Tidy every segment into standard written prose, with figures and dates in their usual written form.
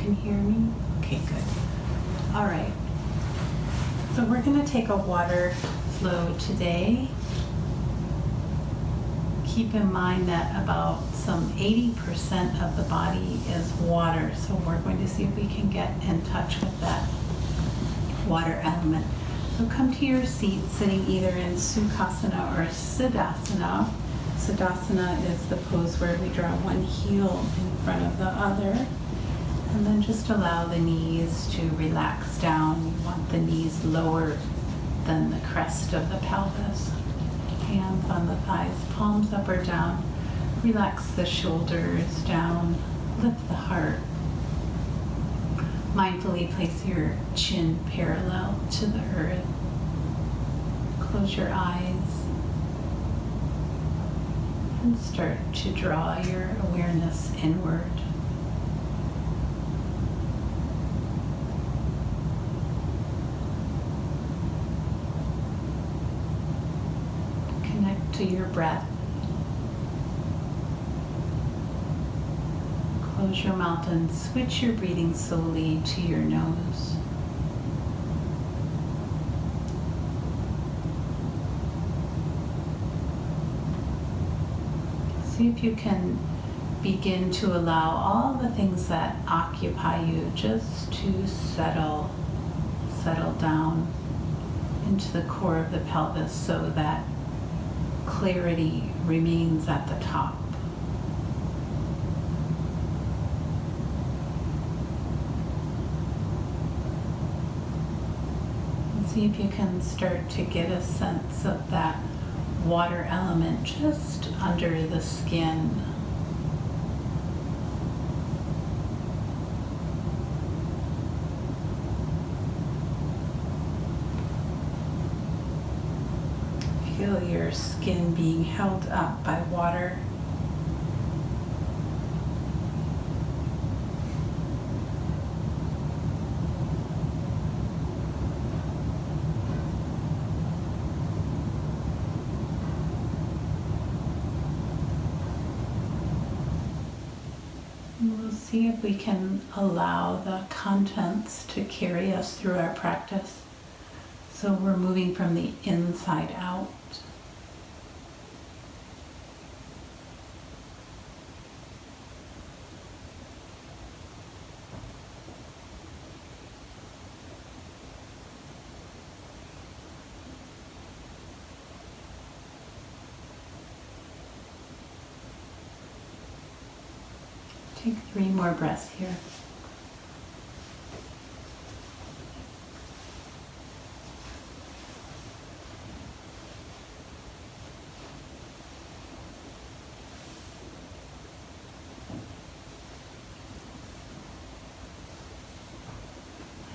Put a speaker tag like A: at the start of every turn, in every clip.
A: can hear me? Okay, good. All right. So we're going to take a water flow today. Keep in mind that about some 80% of the body is water. So we're going to see if we can get in touch with that water element. So come to your seat, sitting either in Sukhasana or Siddhasana. Siddhasana is the pose where we draw one heel in front of the other. And then just allow the knees to relax down. You want the knees lower than the crest of the pelvis. Hands on the thighs, palms up or down. Relax the shoulders down. Lift the heart. Mindfully place your chin parallel to the earth. Close your eyes. And start to draw your awareness inward. Connect to your breath. Close your mouth and switch your breathing slowly to your nose. See if you can begin to allow all the things that occupy you just to settle down into the core of the pelvis so that clarity remains at the top. And see if you can start to get a sense of that water element just under the skin. Feel your skin being held up by water. We'll see if we can allow the contents to carry us through our practice. So we're moving from the inside out. Take 3 more breaths here.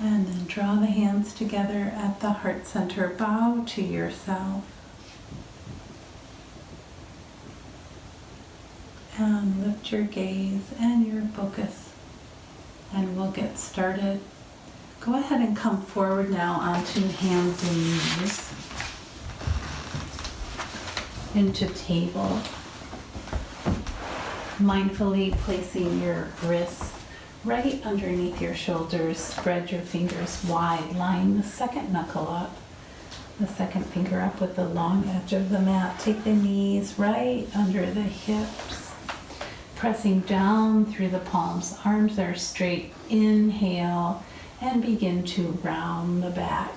A: And then draw the hands together at the heart center. Bow to yourself. And lift your gaze and your focus. And we'll get started. Go ahead and come forward now onto hands and knees. Into table. Mindfully placing your wrists right underneath your shoulders. Spread your fingers wide. Line the second knuckle up. The second finger up with the long edge of the mat. Take the knees right under the hips. Pressing down through the palms. Arms are straight. Inhale and begin to round the back.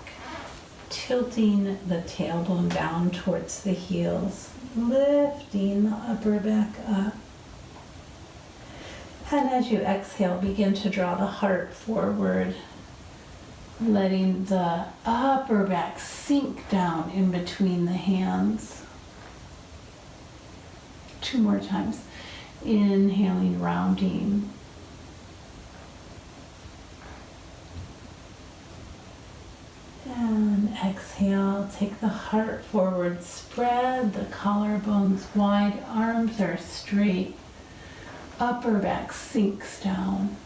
A: Tilting the tailbone down towards the heels. Lifting the upper back up. And as you exhale, begin to draw the heart forward, letting the upper back sink down in between the hands. 2 more times. Inhaling, rounding. And exhale, take the heart forward, spread the collarbones wide, arms are straight. Upper back sinks down.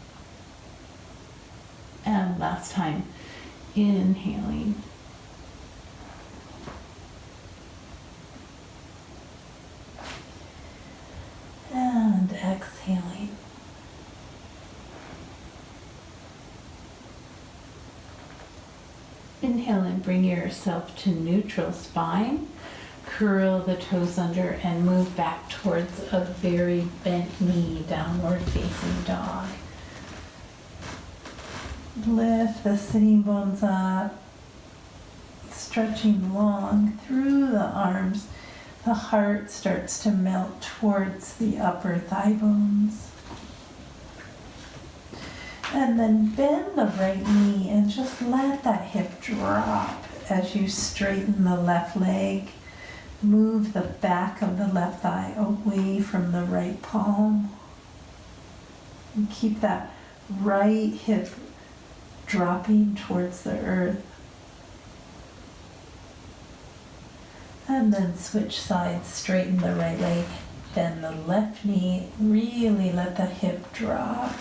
A: And last time, inhaling. And exhaling. Inhale and bring yourself to neutral spine. Curl the toes under and move back towards a very bent knee, downward facing dog. Lift the sitting bones up, stretching long through the arms. The heart starts to melt towards the upper thigh bones. And then bend the right knee and just let that hip drop as you straighten the left leg. Move the back of the left thigh away from the right palm. And keep that right hip dropping towards the earth. And then switch sides, straighten the right leg, bend the left knee, really let the hip drop.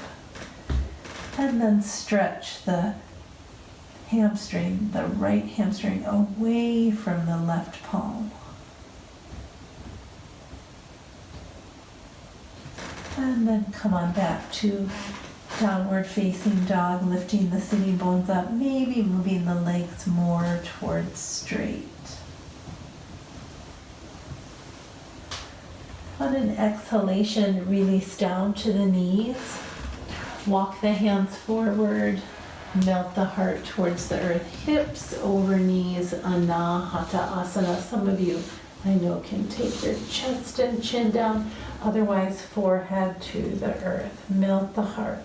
A: And then stretch the hamstring, the right hamstring, away from the left palm. And then come on back to downward facing dog, lifting the sitting bones up, maybe moving the legs more towards straight. On an exhalation, release down to the knees. Walk the hands forward, melt the heart towards the earth, hips over knees, Anahata Asana. Some of you I know can take your chest and chin down, otherwise forehead to the earth. Melt the heart.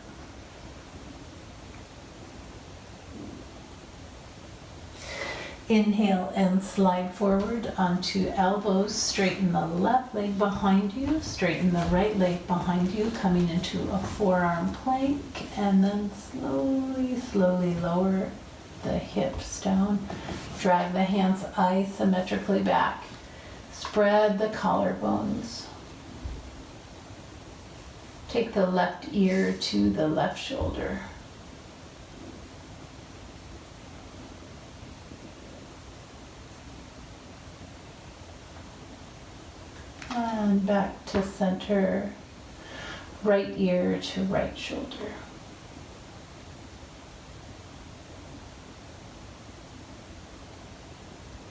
A: Inhale and slide forward onto elbows. Straighten the left leg behind you. Straighten the right leg behind you, coming into a forearm plank. And then slowly, slowly lower the hips down. Drag the hands isometrically back. Spread the collarbones. Take the left ear to the left shoulder. And back to center, right ear to right shoulder.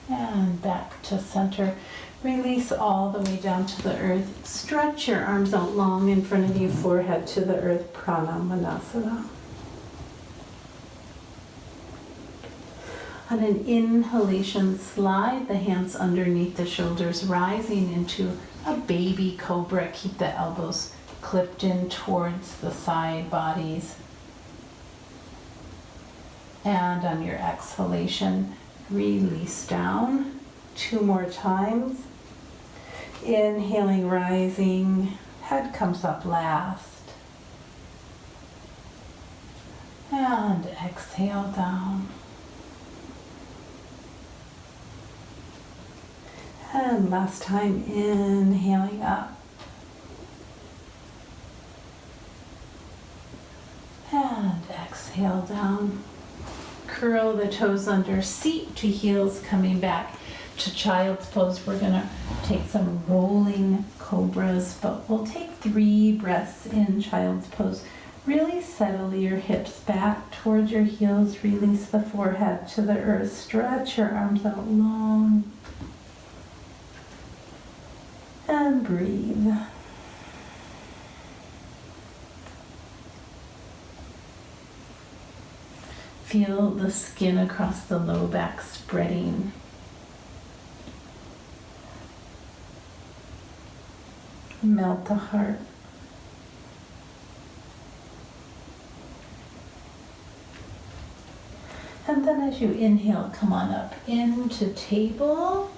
A: And back to center. Release all the way down to the earth. Stretch your arms out long in front of you, forehead to the earth, Pranamanasana. On an inhalation, slide the hands underneath the shoulders, rising into a baby cobra. Keep the elbows clipped in towards the side bodies. And on your exhalation, release down. 2 more times. Inhaling, rising, head comes up last. And exhale down. And last time, inhaling up. And exhale down. Curl the toes under, seat to heels, coming back to child's pose. We're going to take some rolling cobras, but we'll take 3 breaths in child's pose. Really settle your hips back towards your heels. Release the forehead to the earth. Stretch your arms out long. And breathe. Feel the skin across the low back spreading. Melt the heart. And then as you inhale, come on up into table.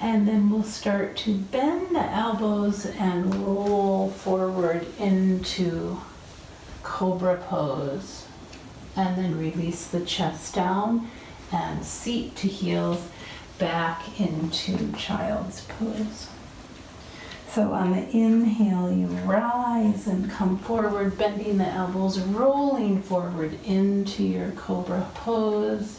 A: And then we'll start to bend the elbows and roll forward into cobra pose. And then release the chest down and seat to heels back into child's pose. So on the inhale, you rise and come forward, bending the elbows, rolling forward into your cobra pose.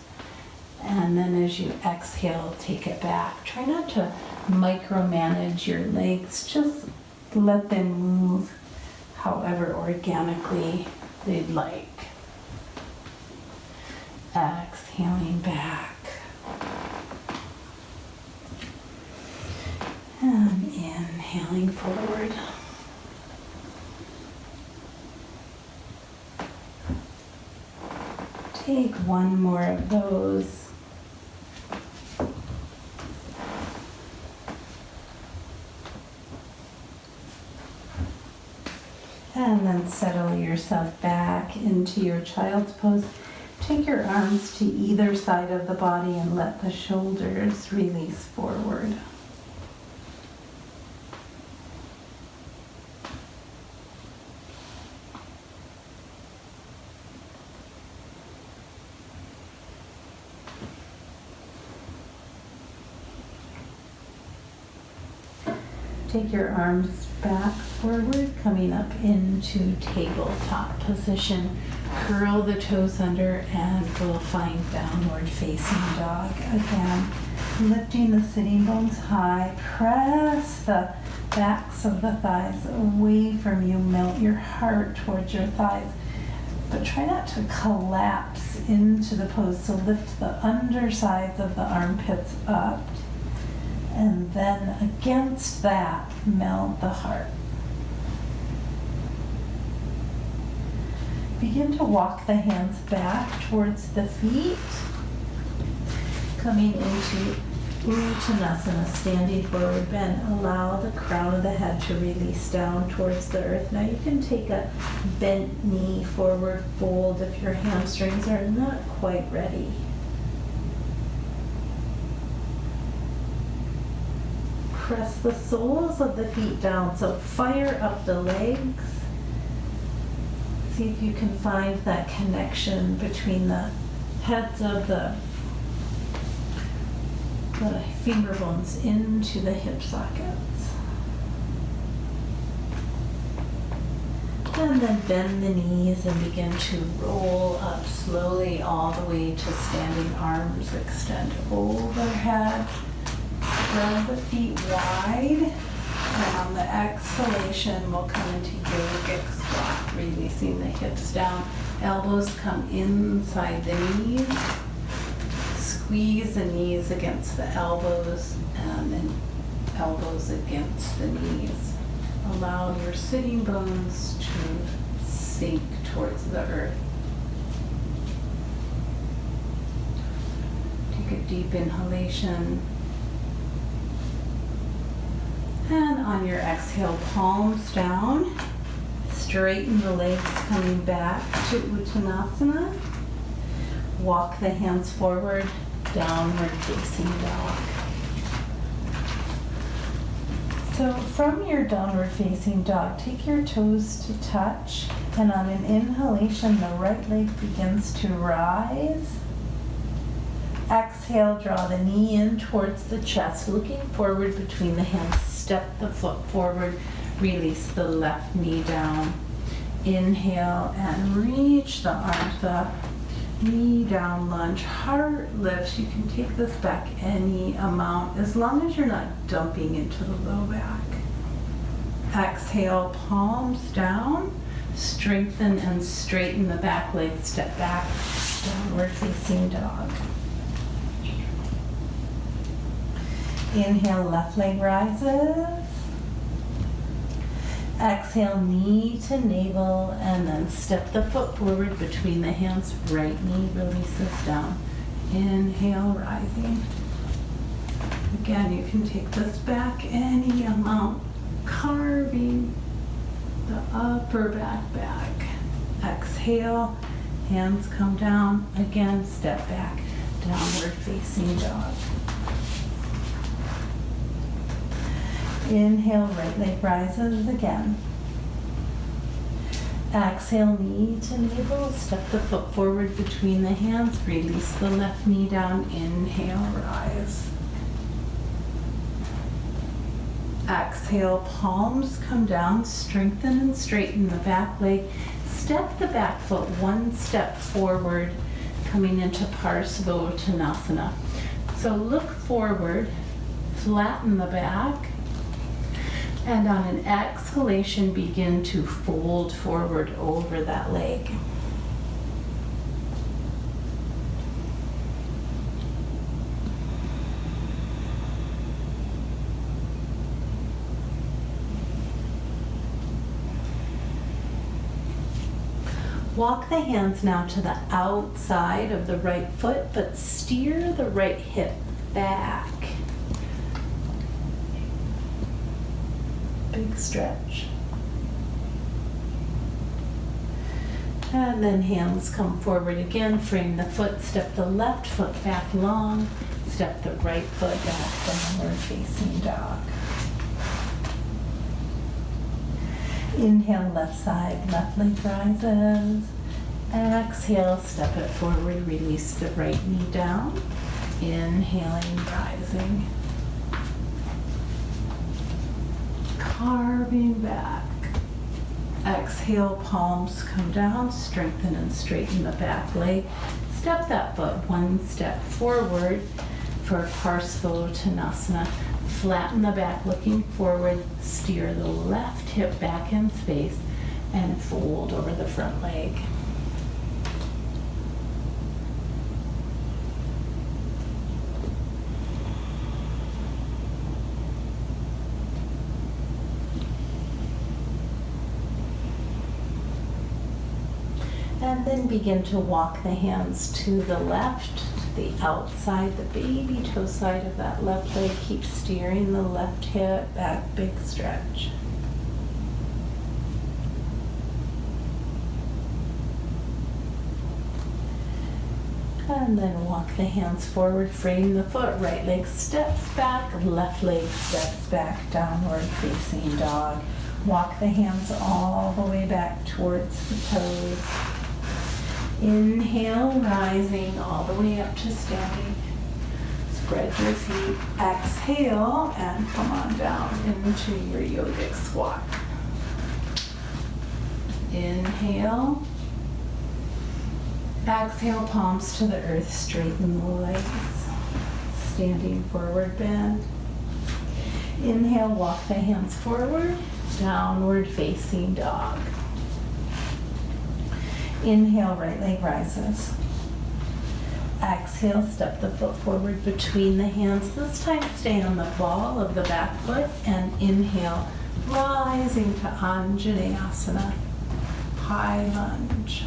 A: And then as you exhale, take it back. Try not to micromanage your legs. Just let them move however organically they'd like. Exhaling take one more of those. And then settle yourself back into your child's pose. Take your arms to either side of the body and let the shoulders release forward. Take your arms back forward, coming up into tabletop position. Curl the toes under and we'll find downward facing dog again. Lifting the sitting bones high, press the backs of the thighs away from you, melt your heart towards your thighs. But try not to collapse into the pose, so lift the undersides of the armpits up. And then against that, melt the heart. Begin to walk the hands back towards the feet. Coming into Uttanasana, standing forward bend. Allow the crown of the head to release down towards the earth. Now you can take a bent knee forward fold if your hamstrings are not quite ready. Press the soles of the feet down, so fire up the legs. See if you can find that connection between the heads of the finger bones into the hip sockets. And then bend the knees and begin to roll up slowly all the way to standing arms extend overhead. Spread the feet wide, and on the exhalation, we'll come into yogic squat, releasing the hips down. Elbows come inside the knees. Squeeze the knees against the elbows, and then elbows against the knees. Allow your sitting bones to sink towards the earth. Take a deep inhalation. And on your exhale, palms down. Straighten the legs coming back to Uttanasana. Walk the hands forward, downward facing dog. So from your downward facing dog, take your toes to touch. And on an inhalation, the right leg begins to rise. Exhale, draw the knee in towards the chest, looking forward between the hands. Step the foot forward, release the left knee down. Inhale and reach the arms up. Knee down, lunge, heart lifts. You can take this back any amount as long as you're not dumping into the low back. Exhale, palms down. Strengthen and straighten the back leg. Step back, downward facing dog. Inhale, left leg rises. Exhale, knee to navel, and then step the foot forward between the hands. Right knee releases down. Inhale, rising. Again, you can take this back any amount, carving the upper back. Exhale, hands come down. Again, step back, downward facing dog. Inhale, right leg rises again. Exhale, knee to navel, step the foot forward between the hands, release the left knee down, inhale, rise. Exhale, palms come down, strengthen and straighten the back leg. Step the back foot one step forward, coming into Parsvottanasana. So look forward, flatten the back, and on an exhalation, begin to fold forward over that leg. Walk the hands now to the outside of the right foot, but steer the right hip back. Big stretch. And then hands come forward again, frame the foot, step the left foot back long, step the right foot back, downward facing dog. Inhale, left side, left leg rises. Exhale, step it forward, release the right knee down. Inhaling, rising. Carving back. Exhale, palms come down, strengthen and straighten the back leg. Step that foot one step forward for Parsvottanasana. Flatten the back, looking forward, steer the left hip back in space, and fold over the front leg. And then begin to walk the hands to the left, to the outside, the baby toe side of that left leg. Keep steering the left hip back, big stretch. And then walk the hands forward, frame the foot, right leg steps back, left leg steps back, downward facing dog. Walk the hands all the way back towards the toes. Inhale, rising all the way up to standing. Spread your feet. Exhale and come on down into your yogic squat. Inhale. Exhale, palms to the earth, straighten the legs. Standing forward bend. Inhale, walk the hands forward, downward facing dog. Inhale, right leg rises. Exhale, step the foot forward between the hands. This time stay on the ball of the back foot and inhale, rising to Anjaneyasana. High lunge.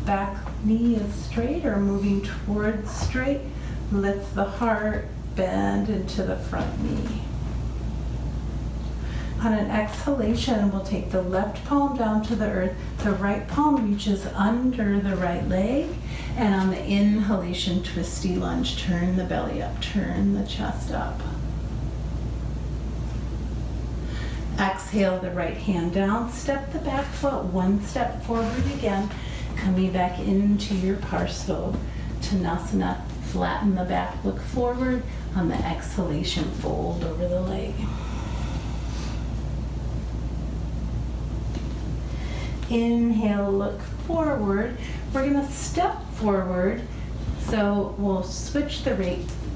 A: Back knee is straight or moving towards straight. Lift the heart, bend into the front knee. On an exhalation, we'll take the left palm down to the earth. The right palm reaches under the right leg. And on the inhalation, twisty lunge, turn the belly up, turn the chest up. Exhale the right hand down, step the back foot one step forward again, coming back into your Parsvottanasana. Flatten the back, look forward. On the exhalation, fold over the leg. Inhale, look forward. We're going to step forward. So we'll switch the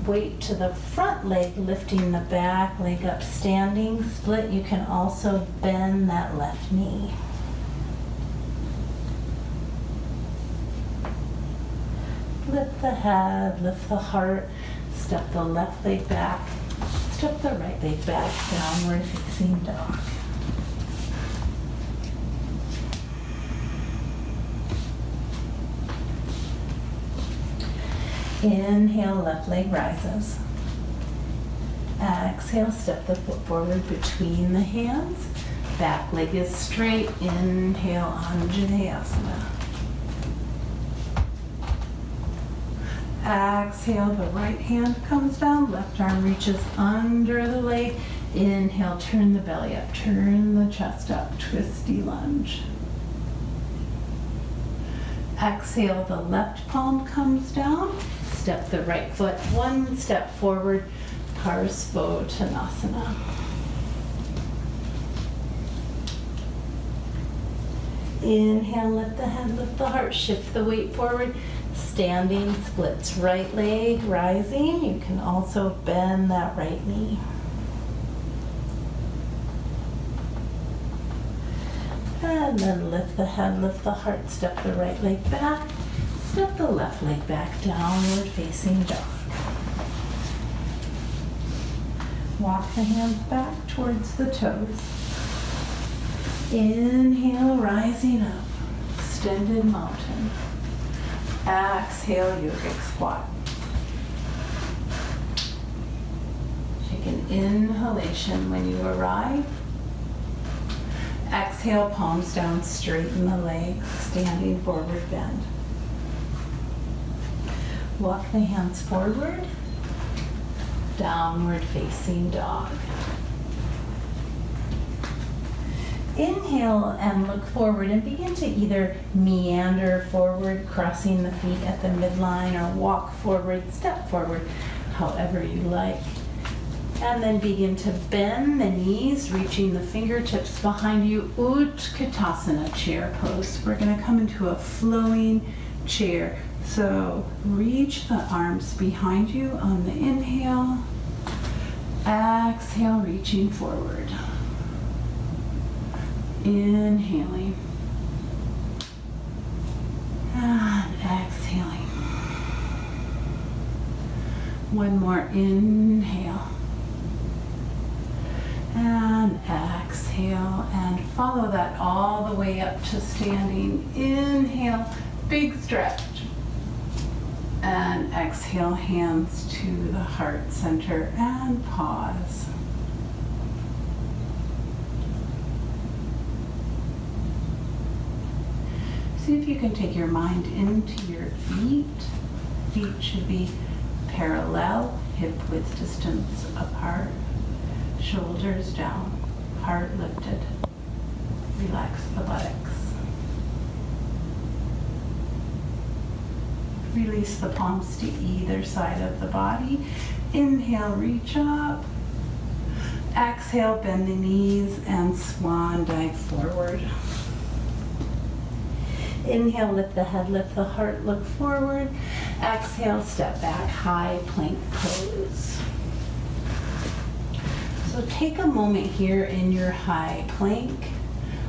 A: weight to the front leg, lifting the back leg up, standing split. You can also bend that left knee. Lift the head, lift the heart. Step the left leg back. Step the right leg back, downward facing dog. Inhale, left leg rises. Exhale, step the foot forward between the hands. Back leg is straight. Inhale, Anjaneyasana. Exhale, the right hand comes down. Left arm reaches under the leg. Inhale, turn the belly up. Turn the chest up. Twisty lunge. Exhale, the left palm comes down. Step the right foot one step forward, Parsvottanasana. Inhale, lift the head, lift the heart, shift the weight forward. Standing splits, right leg rising. You can also bend that right knee. And then lift the head, lift the heart, step the right leg back. Step the left leg back, downward facing dog. Walk the hands back towards the toes. Inhale, rising up. extended mountain. Exhale, yogic squat. Take an inhalation when you arrive. Exhale, palms down, straighten the legs, standing forward bend. Walk the hands forward, downward facing dog. Inhale and look forward and begin to either meander forward, crossing the feet at the midline, or walk forward, step forward, however you like. And then begin to bend the knees, reaching the fingertips behind you. Utkatasana, chair pose. We're going to come into a flowing chair. So reach the arms behind you on the inhale. Exhale, reaching forward. Inhaling. And exhaling. One more inhale. And exhale, and follow that all the way up to standing. Inhale, big stretch. And exhale, hands to the heart center, and pause. See if you can take your mind into your feet. Feet should be parallel, hip width distance apart. Shoulders down, heart lifted. Relax the buttocks. Release the palms to either side of the body. Inhale, reach up. Exhale, bend the knees and swan dive forward. Inhale, lift the head, lift the heart, look forward. Exhale, step back, high plank pose. So take a moment here in your high plank.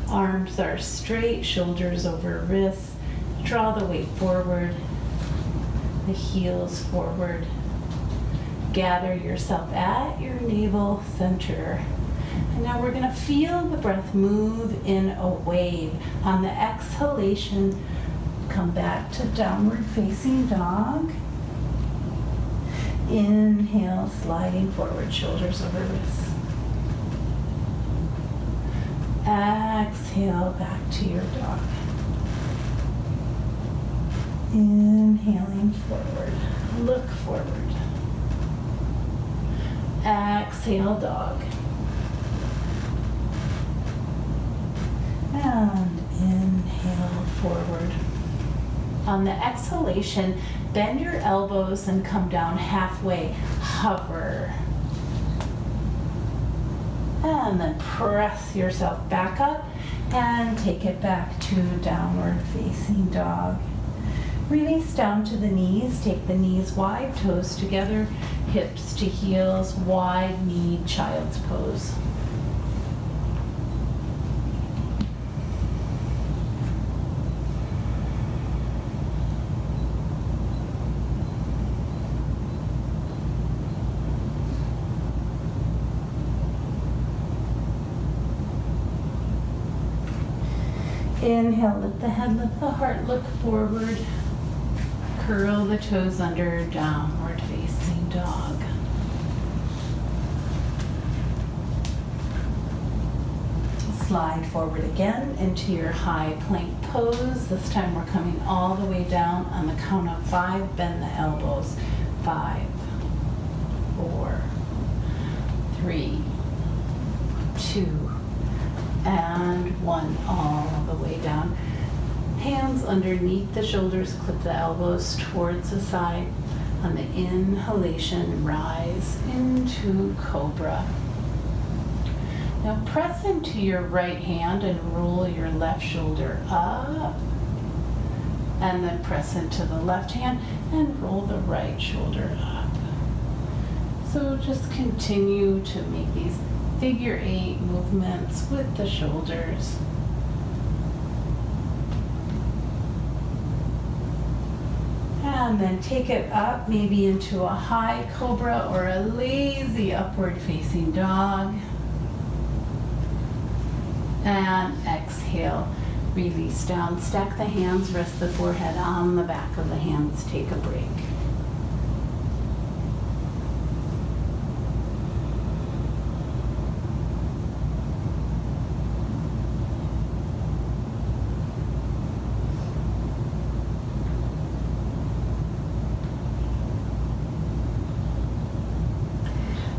A: Arms are straight, shoulders over wrists. Draw the weight forward, the heels forward. Gather yourself at your navel center. And now we're going to feel the breath move in a wave. On the exhalation, come back to downward facing dog. Inhale, sliding forward, shoulders over wrists. Exhale, back to your dog. Inhaling forward, look forward. Exhale, dog. And inhale forward. On the exhalation, bend your elbows and come down halfway. Hover. And then press yourself back up and take it back to downward facing dog. Release down to the knees. Take the knees wide, toes together, hips to heels, wide knee, child's pose. Inhale, lift the head, lift the heart, look forward. Curl the toes under, downward facing dog. Slide forward again into your high plank pose. This time we're coming all the way down. On the count of 5, bend the elbows. 5, 4, 3, 2, and 1, all the way down. Hands underneath the shoulders, clip the elbows towards the side. On the inhalation, rise into cobra. Now press into your right hand and roll your left shoulder up. And then press into the left hand and roll the right shoulder up. So just continue to make these figure 8 movements with the shoulders. And then take it up, maybe into a high cobra or a lazy upward facing dog. And exhale, Release down, stack the hands, rest the forehead on the back of the hands, take a break.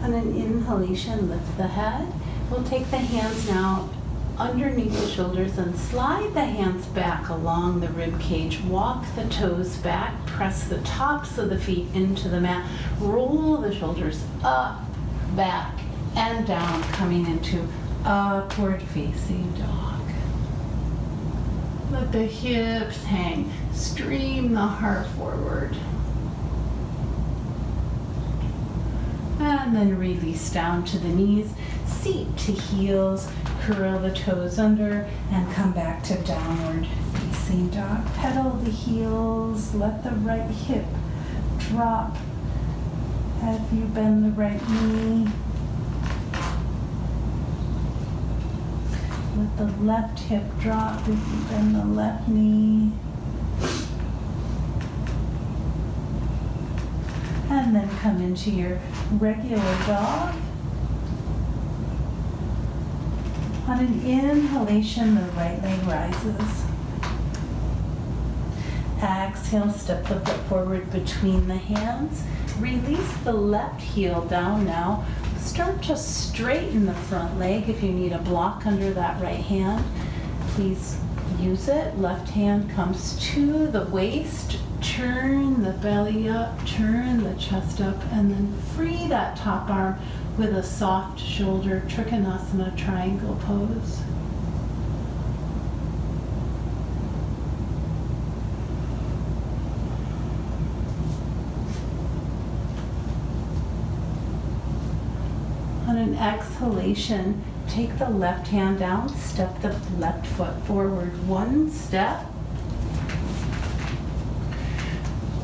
A: On an inhalation, lift the head. We'll take the hands now underneath the shoulders and slide the hands back along the rib cage. Walk the toes back, press the tops of the feet into the mat. Roll the shoulders up, back, and down, coming into upward facing dog. Let the hips hang. Stream the heart forward. And then release down to the knees, seat to heels, curl the toes under, and come back to downward facing dog. Pedal the heels, let the right hip drop. Have you bend the right knee? Let the left hip drop if you bend the left knee. And then come into your regular dog. On an inhalation, the right leg rises. Exhale, step the foot forward between the hands. Release the left heel down now. Start to straighten the front leg. If you need a block under that right hand, please use it. Left hand comes to the waist. Turn the belly up, turn the chest up, and then free that top arm with a soft shoulder, Trikonasana triangle pose. On an exhalation, take the left hand down, step the left foot forward one step.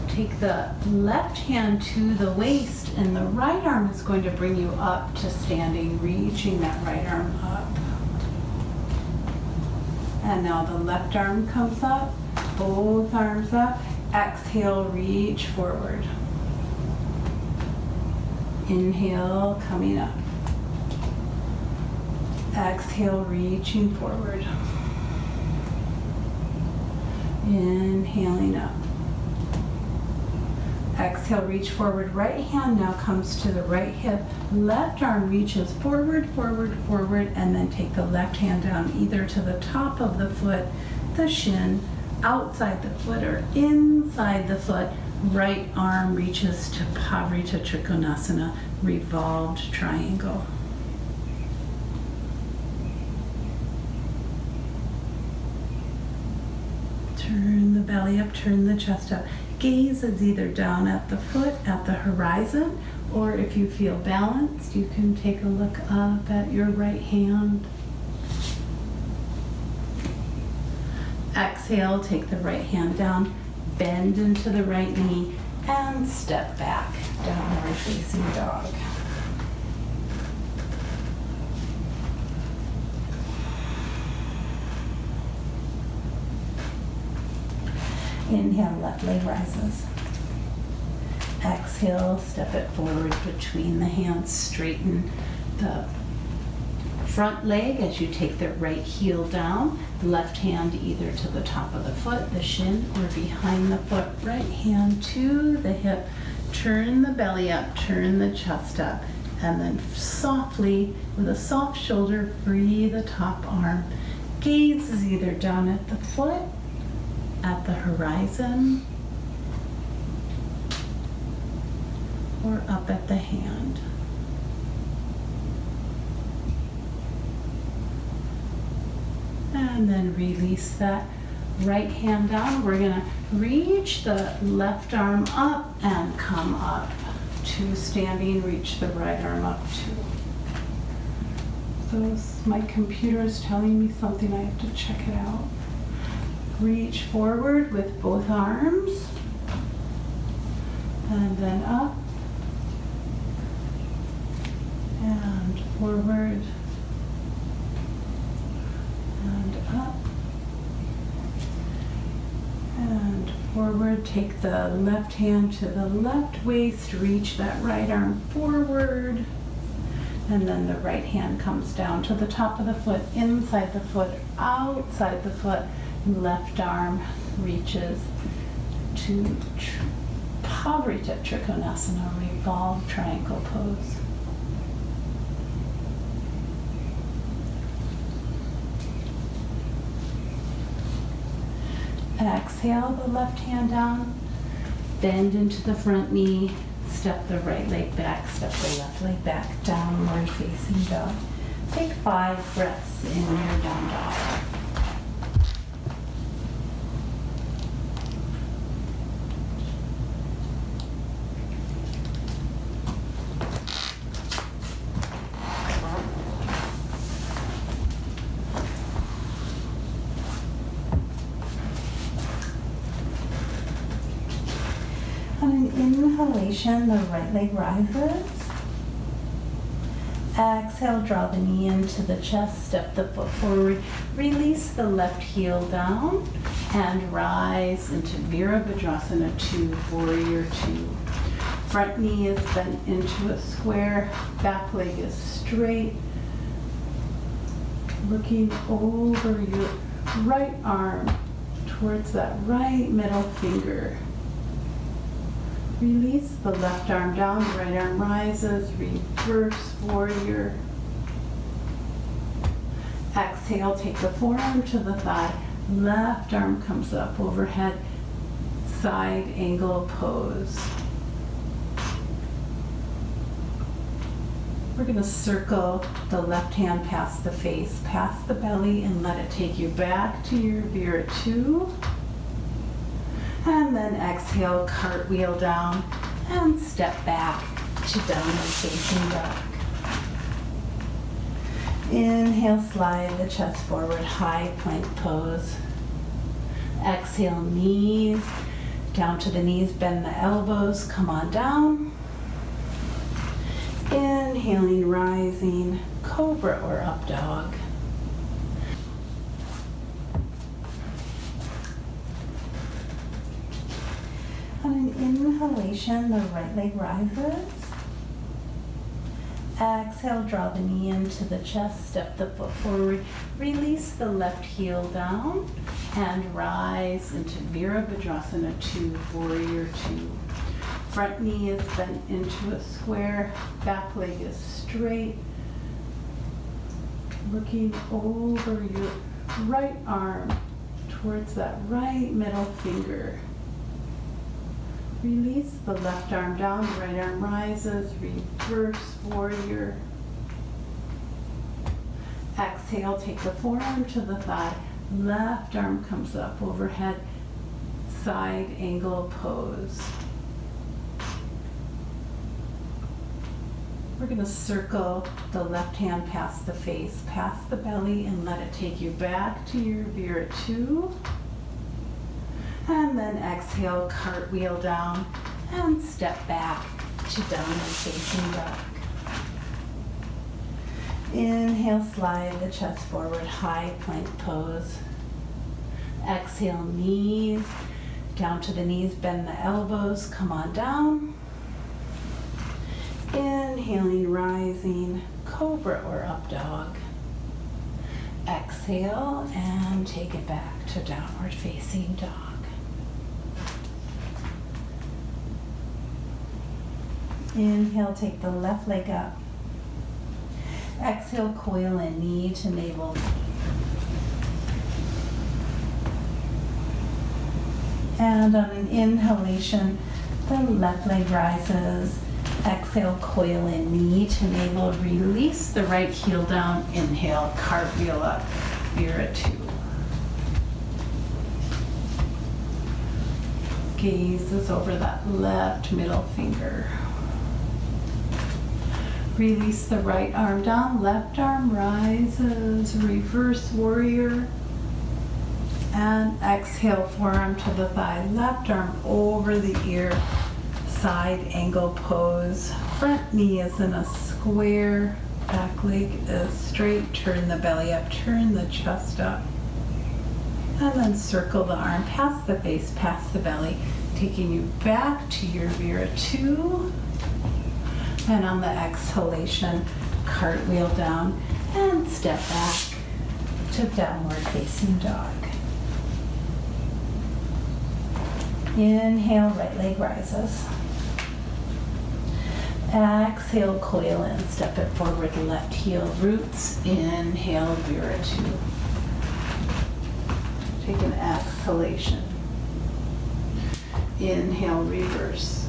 A: Take the left hand to the waist, and the right arm is going to bring you up to standing, reaching that right arm up. And now the left arm comes up, both arms up. Exhale, reach forward. Inhale, coming up. Exhale, reaching forward. Inhaling up. Exhale, reach forward. Right hand now comes to the right hip. Left arm reaches forward, forward, forward, and then take the left hand down either to the top of the foot, the shin, outside the foot, or inside the foot. Right arm reaches to Pavrita Trikonasana, revolved triangle. Turn the belly up, turn the chest up. Gaze is either down at the foot, at the horizon, or if you feel balanced, you can take a look up at your right hand. Exhale, take the right hand down, bend into the right knee, and step back, downward facing dog. Inhale, left leg rises. Exhale, step it forward between the hands. Straighten the front leg as you take the right heel down. Left hand either to the top of the foot, the shin, or behind the foot. Right hand to the hip. Turn the belly up, turn the chest up, and then softly, with a soft shoulder, free the top arm. Gaze is either down at the foot, at the horizon, or up at the hand. And then release that right hand down. We're gonna reach the left arm up and come up to standing. Reach the right arm up too. So my computer is telling me something. I have to check it out. Reach forward with both arms, and then up, and forward, and up, forward. Take the left hand to the left waist, reach that right arm forward, and then the right hand comes down to the top of the foot, inside the foot, outside the foot. Left arm reaches to Pavrita Trikonasana, revolve triangle pose. Exhale the left hand down, bend into the front knee, step the right leg back, step the left leg back, downward facing dog. Take 5 breaths in your down dog. On an inhalation, the right leg rises. Exhale, draw the knee into the chest, step the foot forward, release the left heel down, and rise into Virabhadrasana 2, Warrior 2. Front knee is bent into a square, back leg is straight. Looking over your right arm towards that right middle finger. Release the left arm down, the right arm rises, reverse warrior. Exhale, take the forearm to the thigh, left arm comes up overhead, side angle pose. We're going to circle the left hand past the face, past the belly, and let it take you back to your Vira 2. And then exhale, cartwheel down, and step back to downward facing dog. Inhale, slide the chest forward, high plank pose. Exhale, knees, down to the knees, bend the elbows, come on down. Inhaling, rising, cobra or up dog. On an inhalation, the right leg rises. Exhale, draw the knee into the chest, step the foot forward, release the left heel down, and rise into Virabhadrasana 2, Warrior 2. Front knee is bent into a square, back leg is straight. Looking over your right arm towards that right middle finger. Release the left arm down, the right arm rises, reverse warrior. Exhale, take the forearm to the thigh, left arm comes up overhead, side angle pose. We're going to circle the left hand past the face, past the belly, and let it take you back to your Vira 2. And then exhale, cartwheel down, and step back to downward facing dog. Inhale, slide the chest forward, high plank pose. Exhale, knees, down to the knees, bend the elbows, come on down. Inhaling, rising, cobra or up dog. Exhale, and take it back to downward facing dog. Inhale, take the left leg up. Exhale, coil in, knee to navel. And on an inhalation, the left leg rises. Exhale, coil in, knee to navel. Release the right heel down. Inhale, cartwheel up, Vira 2. Gazes over that left middle finger. Release the right arm down, left arm rises, reverse warrior. And exhale, forearm to the thigh, left arm over the ear, side angle pose. Front knee is in a square, back leg is straight, turn the belly up, turn the chest up. And then circle the arm past the face, past the belly, taking you back to your Vira 2. And on the exhalation, cartwheel down and step back to downward facing dog. Inhale, right leg rises. Exhale, coil in, step it forward, left heel roots. Inhale, Vira 2. Take an exhalation. Inhale, reverse.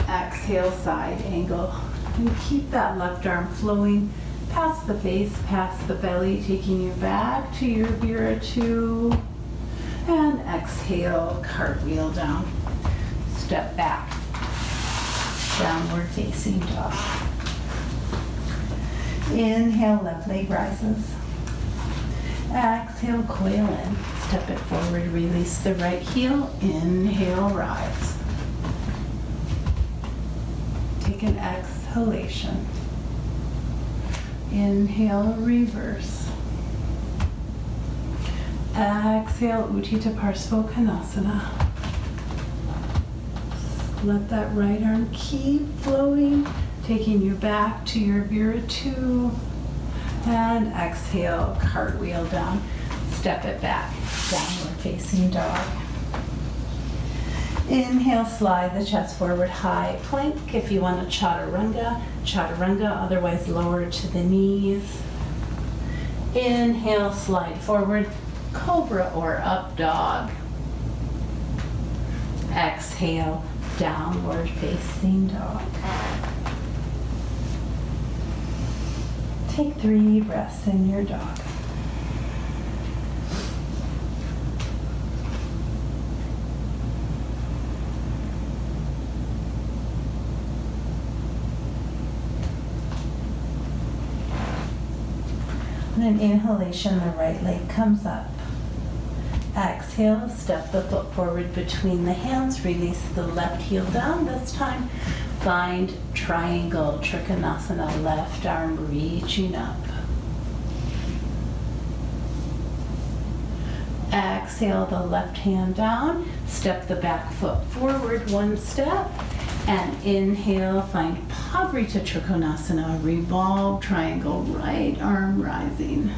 A: Exhale, side angle. And keep that left arm flowing past the face, past the belly, taking you back to your Vira 2. And exhale, cartwheel down. Step back. Downward facing dog. Inhale, left leg rises. Exhale, coil in. Step it forward, release the right heel. Inhale, rise. Take an exhalation. Inhale, reverse. Exhale, Utthita Parsvottanasana. Let that right arm keep flowing, taking you back to your Vira 2. And exhale, cartwheel down. Step it back, downward facing dog. Inhale, slide the chest forward, high plank. If you want a chaturanga, chaturanga, otherwise lower to the knees. Inhale, slide forward, cobra or up dog. Exhale, downward facing dog. Take 3 breaths in your dog. And an inhalation, the right leg comes up. Exhale, step the foot forward between the hands, release the left heel down. This time, find triangle, Trikonasana, left arm reaching up. Exhale, the left hand down, step the back foot forward 1 step, and inhale, find Pavrita Trikonasana, revolve triangle, right arm rising.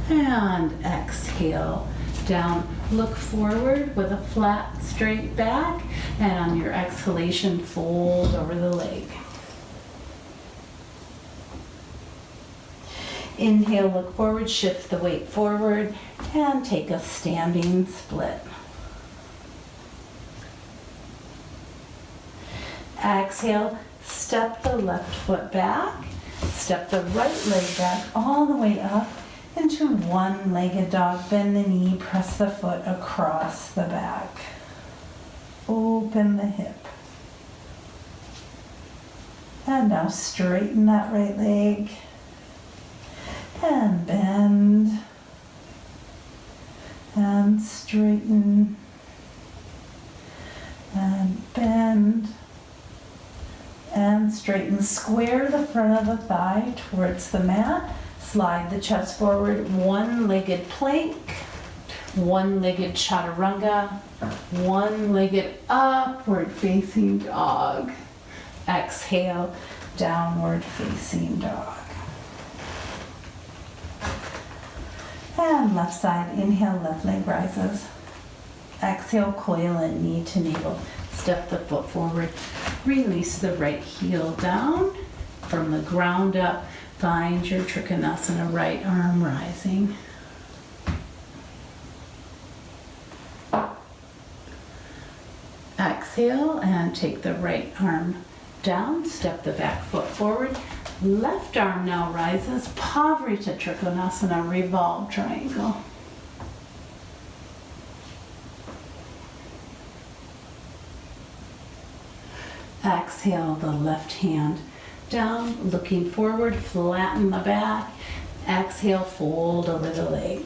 A: And exhale, down, look forward with a flat, straight back, and on your exhalation, fold over the leg. Inhale, look forward, shift the weight forward, and take a standing split. Exhale, step the left foot back, step the right leg back all the way up into one-legged dog. Bend the knee, press the foot across the back. Open the hip. And now straighten that right leg. And bend. And straighten. And bend. And straighten. Square the front of the thigh towards the mat. Slide the chest forward, one-legged plank, one-legged chaturanga, one-legged upward facing dog. Exhale, downward facing dog. And left side, inhale, left leg rises. Exhale, coil in, knee to navel. Step the foot forward, release the right heel down from the ground up. Find your Trikonasana, right arm rising. Exhale and take the right arm down, step the back foot forward. Left arm now rises, Pavrita Trikonasana, revolve triangle. Exhale, the left hand down, looking forward, flatten the back. Exhale, fold over the leg.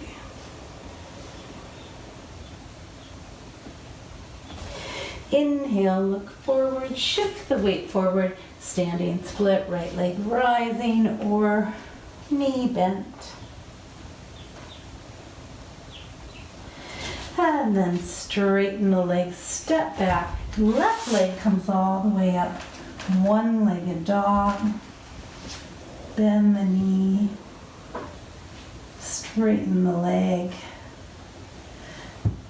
A: Inhale, look forward, shift the weight forward, standing split, right leg rising or knee bent. And then straighten the legs, step back. Left leg comes all the way up. One-legged dog. Bend the knee. Straighten the leg.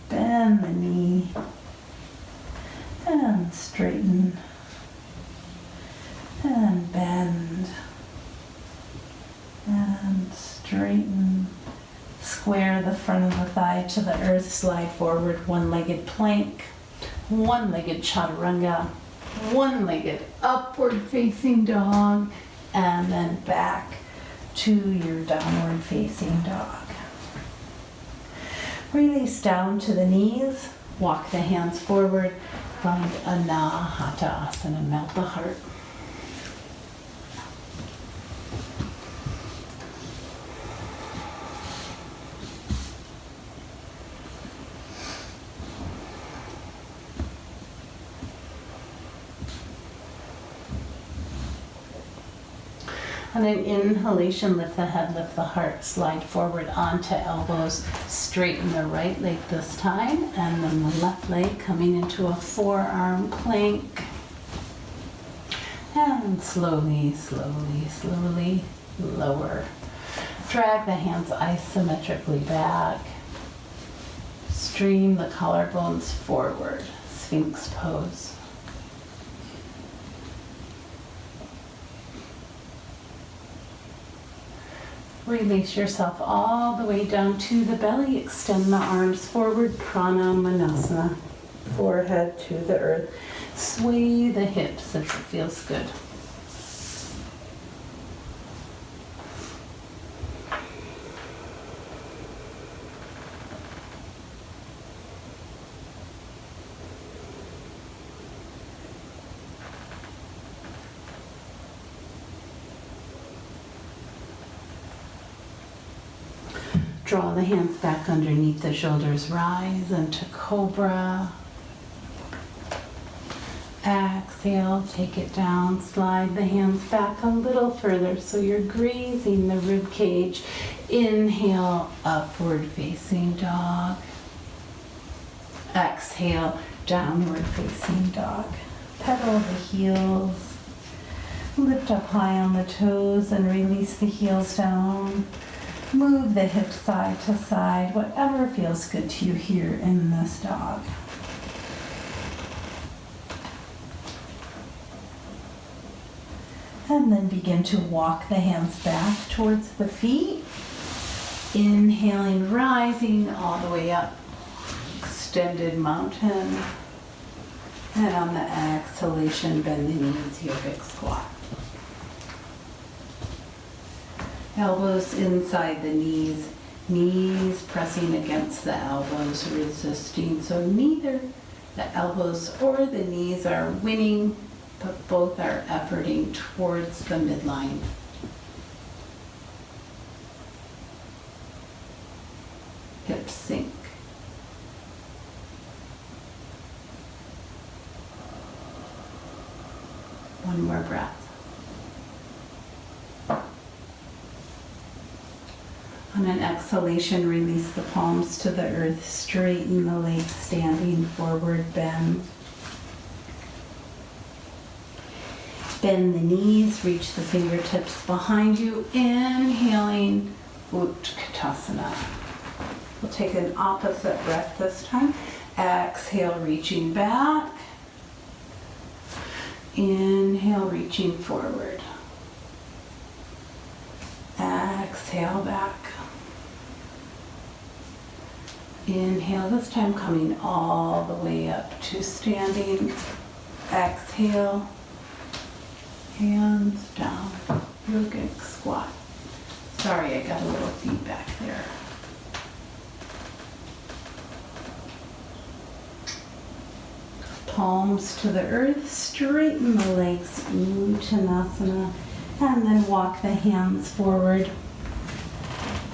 A: Bend the knee. And straighten. And bend. And straighten. Square the front of the thigh to the earth, slide forward, one-legged plank, one-legged chaturanga, one-legged upward facing dog, and then back to your downward facing dog. Release down to the knees, walk the hands forward, find Anahata Asana, melt the heart. On an inhalation, lift the head, lift the heart, slide forward onto elbows, straighten the right leg this time, and then the left leg coming into a forearm plank. And slowly, slowly, slowly lower. Drag the hands isometrically back. Stream the collarbones forward, Sphinx pose. Release yourself all the way down to the belly. Extend the arms forward, Pranamanasana. Forehead to the earth. Sway the hips if it feels good. Draw the hands back underneath the shoulders, rise into cobra. Exhale, take it down, slide the hands back a little further so you're grazing the rib cage. Inhale, upward facing dog. Exhale, downward facing dog. Pedal the heels. Lift up high on the toes and release the heels down. Move the hips side to side, whatever feels good to you here in this dog. And then begin to walk the hands back towards the feet. Inhaling, rising all the way up. Extended mountain. And on the exhalation, bend the knees, yogic squat. Elbows inside the knees, knees pressing against the elbows, resisting. So neither the elbows or the knees are winning, but both are efforting towards the midline. Hips sink. One more breath. On an exhalation, release the palms to the earth, straighten the legs, standing forward, bend. Bend the knees, reach the fingertips behind you, inhaling, Utkatasana. We'll take an opposite breath this time. Exhale, reaching back. Inhale, reaching forward. Exhale, back. Inhale, this time coming all the way up to standing. Exhale, hands down, yogic squat. Sorry, I got a little feedback there. Palms to the earth, straighten the legs, Uttanasana, and then walk the hands forward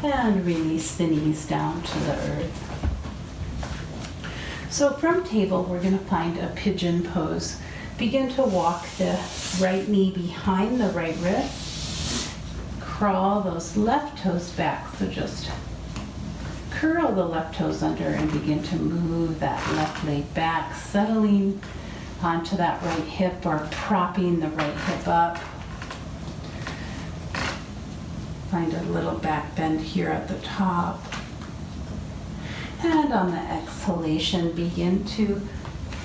A: and release the knees down to the earth. So from table, we're going to find a pigeon pose. Begin to walk the right knee behind the right rib. crawl those left toes back. So just curl the left toes under and begin to move that left leg back, settling onto that right hip or propping the right hip up. Find a little back bend here at the top. And on the exhalation, begin to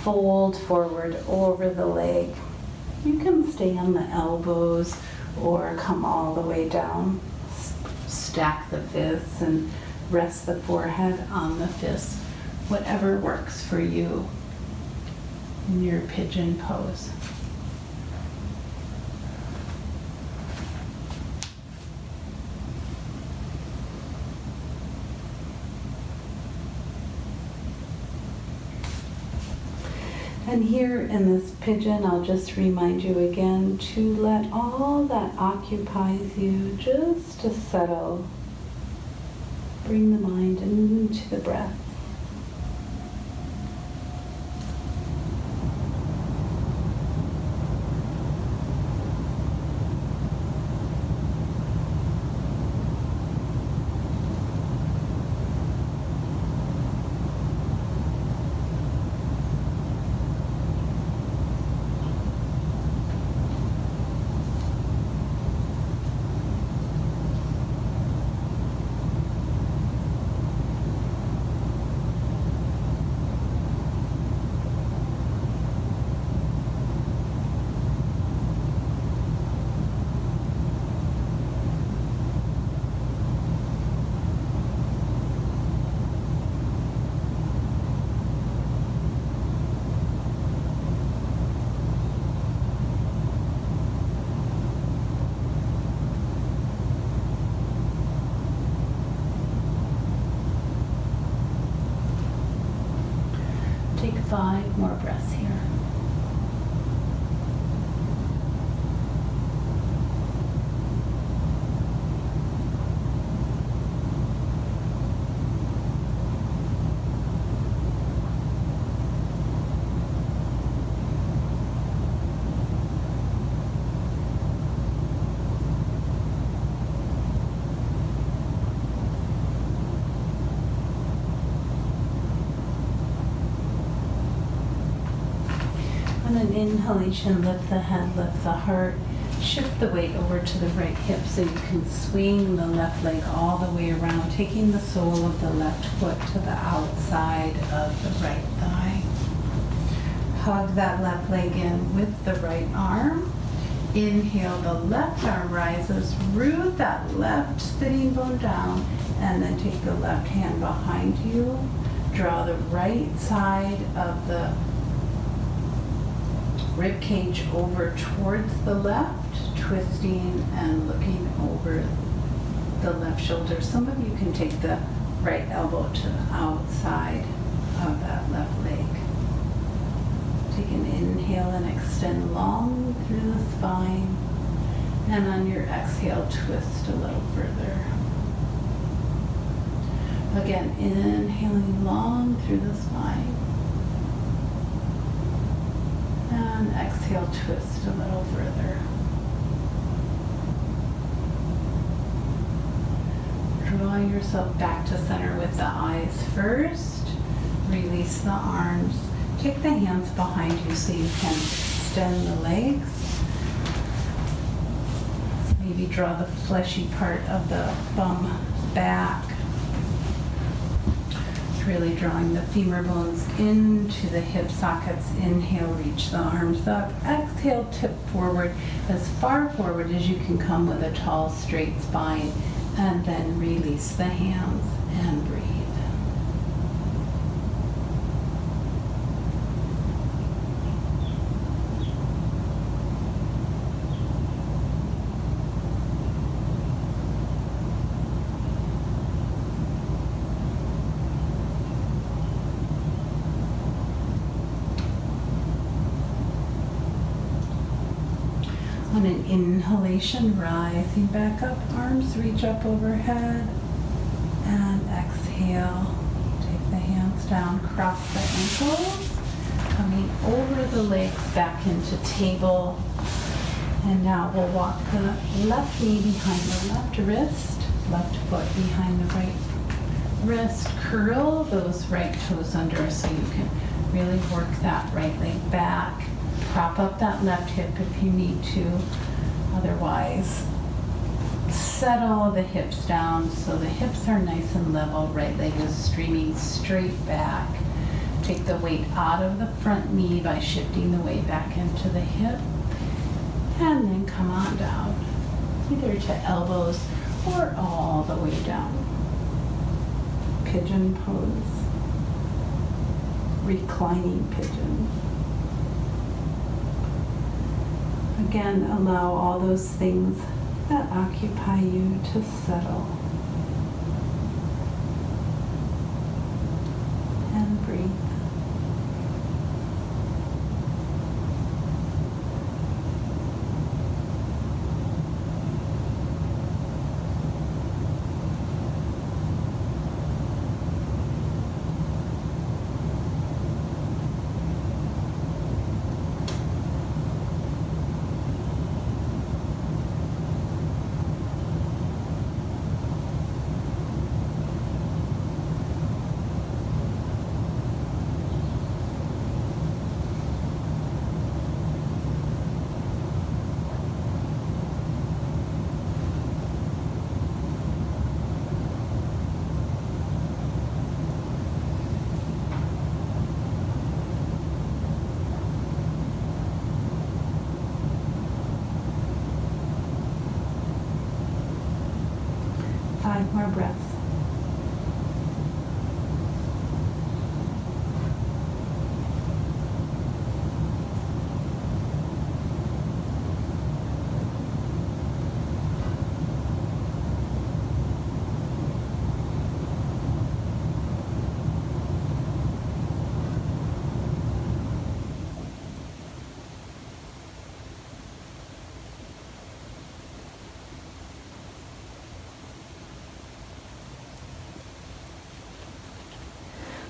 A: fold forward over the leg. You can stay on the elbows or come all the way down. Stack the fists and rest the forehead on the fists, whatever works for you in your pigeon pose. And here in this pigeon, I'll just remind you again to let all that occupies you just to settle. Bring the mind into the breath. Take 5 more breaths here. On an inhalation, lift the head, lift the heart. Shift the weight over to the right hip so you can swing the left leg all the way around, taking the sole of the left foot to the outside of the right thigh. Hug that left leg in with the right arm. Inhale, the left arm rises, root that left sitting bone down, and then take the left hand behind you. Draw the right side of the rib cage over towards the left, twisting and looking over the left shoulder. Some of you can take the right elbow to the outside of that left leg. Take an inhale and extend long through the spine. And on your exhale, twist a little further. Again, inhaling long through the spine. And exhale, twist a little further. Draw yourself back to center with the eyes first. Release the arms. Take the hands behind you so you can extend the legs. Maybe draw the fleshy part of the bum back. Really drawing the femur bones into the hip sockets. Inhale, reach the arms up. Exhale, tip forward as far forward as you can come with a tall, straight spine. And then release the hands and breathe. On an inhalation, rising back up, arms reach up overhead, and exhale. Take the hands down, cross the ankles, coming over the legs back into table, And now we'll walk the left knee behind the left wrist, left foot behind the right wrist. Curl those right toes under so you can really work that right leg back. Prop up that left hip if you need to. Otherwise, settle the hips down so the hips are nice and level. Right leg is streaming straight back. Take the weight out of the front knee by shifting the weight back into the hip. And then come on down, either to elbows or all the way down. Pigeon pose. Reclining pigeon. Again, allow all those things that occupy you to settle. And breathe. Five more breaths.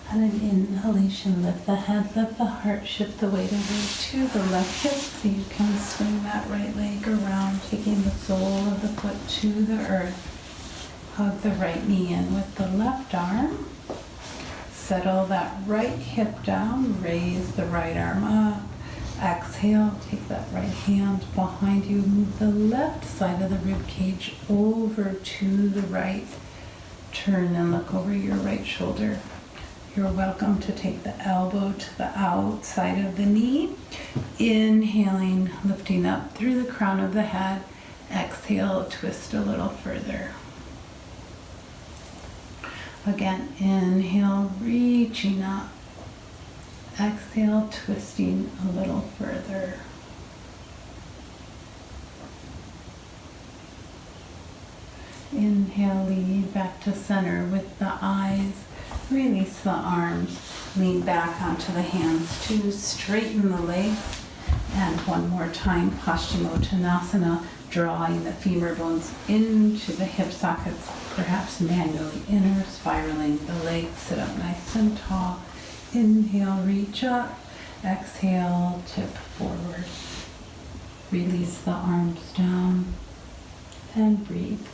A: On an inhalation, lift the head, lift the heart, shift the weight over to the left hip so you can swing that right leg around, taking the sole of the foot to the earth. Hug the right knee in with the left arm. Settle that right hip down, raise the right arm up. Exhale, take that right hand behind you, move the left side of the rib cage over to the right. Turn and look over your right shoulder. You're welcome to take the elbow to the outside of the knee. Inhaling, lifting up through the crown of the head. Exhale, twist a little further. Again, inhale, reaching up. Exhale, twisting a little further. Inhale, lead back to center with the eyes. Release the arms. Lean back onto the hands to straighten the legs. And one more time, Paschimottanasana, drawing the femur bones into the hip sockets, perhaps manually inner spiraling the legs. Sit up nice and tall. Inhale, reach up. Exhale, tip forward. Release the arms down and breathe.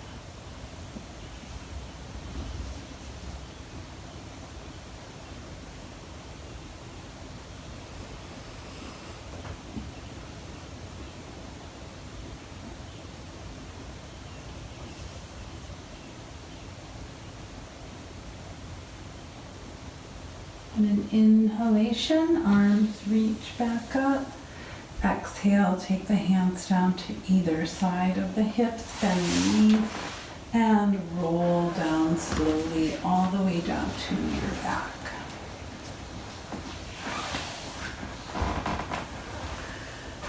A: And an inhalation, arms reach back up. Exhale, take the hands down to either side of the hips, bend the knees, and roll down slowly all the way down to your back.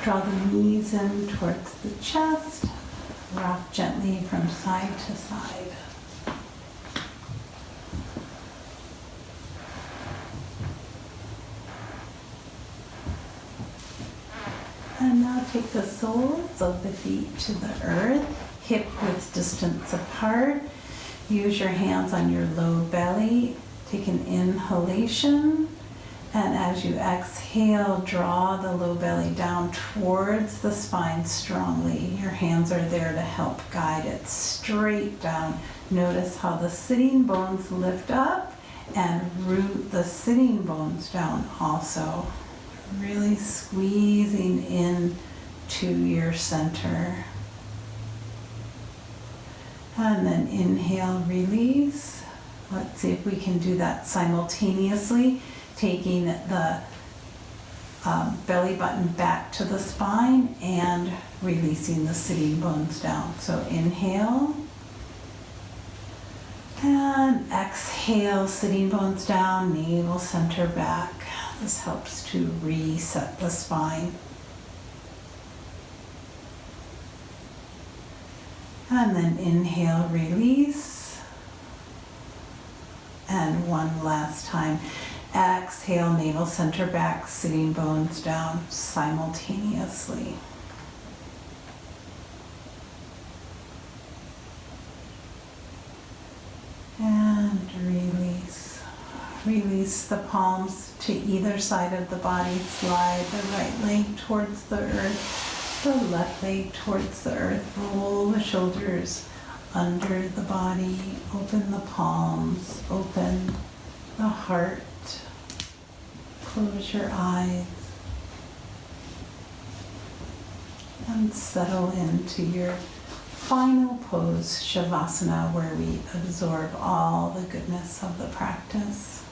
A: Draw the knees in towards the chest. Rock gently from side to side. And now take the soles of the feet to the earth, hip width distance apart. Use your hands on your low belly. Take an inhalation And as you exhale, draw the low belly down towards the spine strongly. Your hands are there to help guide it straight down. Notice how the sitting bones lift up and root the sitting bones down also. Really squeezing in to your center. And then inhale, release. Let's see if we can do that simultaneously. Taking the belly button back to the spine and releasing the sitting bones down. So inhale and exhale, sitting bones down, navel center back. This helps to reset the spine. And then inhale, release. And one last time. Exhale, navel center back, sitting bones down simultaneously. And release. Release the palms to either side of the body. Slide the right leg towards the earth, the left leg towards the earth. Roll the shoulders under the body. Open the palms. Open the heart. Close your eyes and settle into your final pose, Shavasana, where we absorb all the goodness of the practice.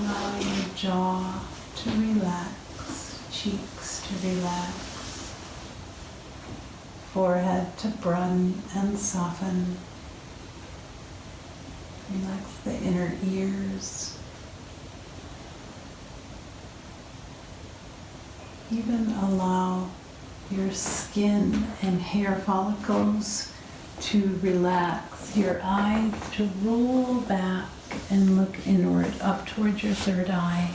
A: Allow your jaw to relax, cheeks to relax, forehead to broaden and soften. Relax the inner ears. Even allow your skin and hair follicles to relax, your eyes to roll back and look inward, up towards your third eye.